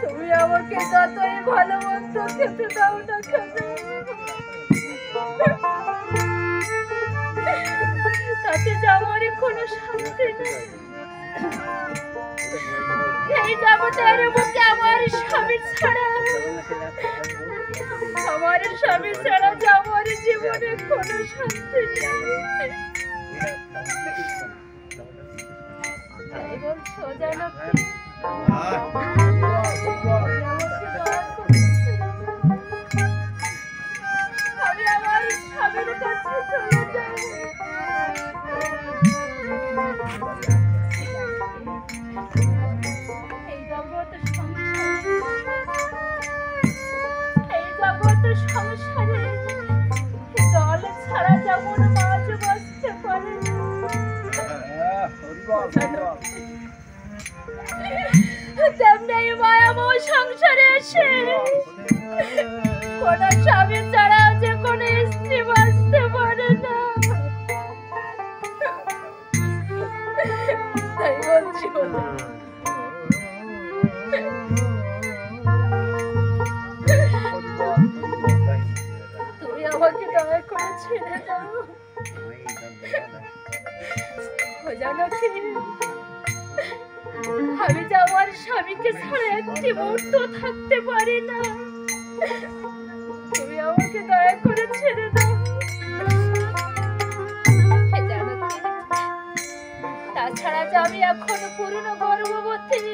তুমি আমাকে যতই ভালো মন্দ খেতে দাও না কেন, তাতে যাওয়ারই কোনো শান্তি নেই। এই জগতের বুকে আমার স্বামী ছাড়া যাওয়ার জীবনে কোনো শান্তি নেই। তাই বলছো জানো আমি আমার স্বামীর কাছে চলে যাই। এই জগৎ সংসারে জল ছাড়া যেমন মাছ বাঁচতে পারে, তেমনি মায়াময় সংসারে এসে কোন স্বামী ছাড়া যে কোন স্ত্রী বাঁচতে পারে না। তাই বলছি তুমি আমাকে দয়া করে ছেড়ে দাও। জানো কি, আমি যে আমার স্বামীকে ছাড়া একটি মুহূর্ত থাকতে পারি না। তুমি আমাকে দয়া করে ছেড়ে দাও। জানো কি, তাছাড়া যে আমি এখনো পূর্ণ গর্ভবতী,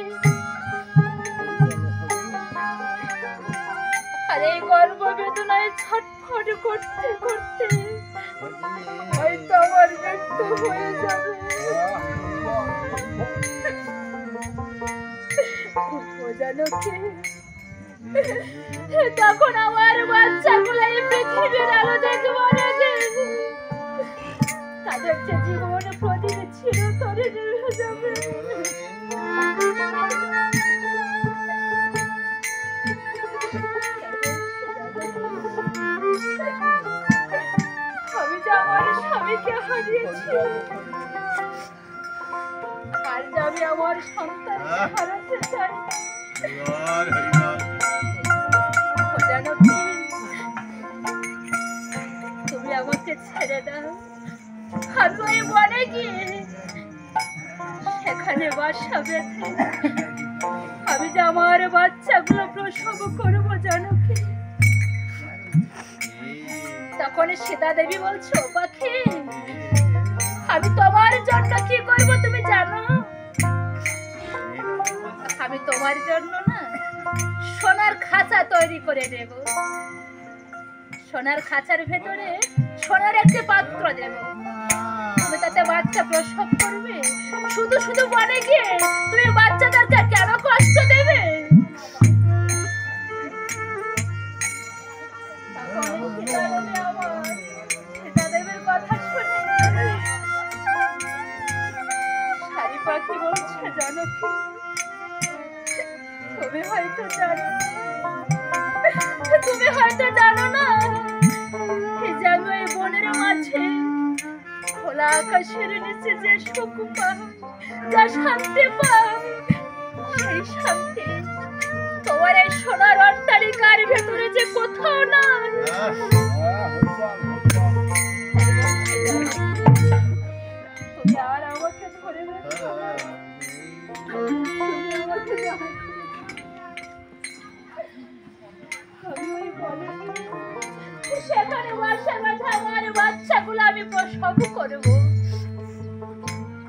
আর এই গর্ভ বেদনায় ছটফট করতে করতে হয়তো আমার মৃত্যু হয়ে যাবে। জানো কি, তখন আমার বাচ্চাগুলো এই পৃথিবীর আলো দেখবো না, তাদের যে জীবন প্রদীপ চিরতরে নিভে যাবে। আমি যে আমার স্বামীকে হারিয়েছি, আর যে আমি আমার সন্তান হারাতে চাই। জানো কি, তুমি আমাকে ছেড়ে দাও। আমি ওই বনে গিয়ে সেখানে বাসা বেঁধে আমি যে আমার বাচ্চাগুলো প্রসব করবো। জানো কি, তখন সীতা দেবী বলছো, পাখি আমি তোমার জন্য কি করবো তুমি জানো? আমি তোমার জন্য না সোনার খাঁচা তৈরি করে দেব। সোনার খাঁচার ভেতরে সোনার একটি পাত্র দেব, তুমি তাতে বাচ্চা প্রসব করবে। শুধু শুধু বনে গিয়ে তুমি বাচ্চাদেরকে কেন কষ্ট দেবে? সীতাদেবীর কথা শুনে শাড়ি পাখি বলছে, জানো কি, তুমি হয়তো জানো না যে আমি ওই বনের মাঝে খোলা আকাশের নিচে যে সুখ পায়, যা শান্তি পায়, সেই শান্তি তোমার এই সোনার অট্টালিকার ভেতরে যে কোথাও নাই। তুমি আর আমাকে ধরে রেখো না। তুমি আমাকে আমি ওই বলে সেখানে বাসা বাঁধা আমার বাচ্চাগুলো আমি প্রসব করবো।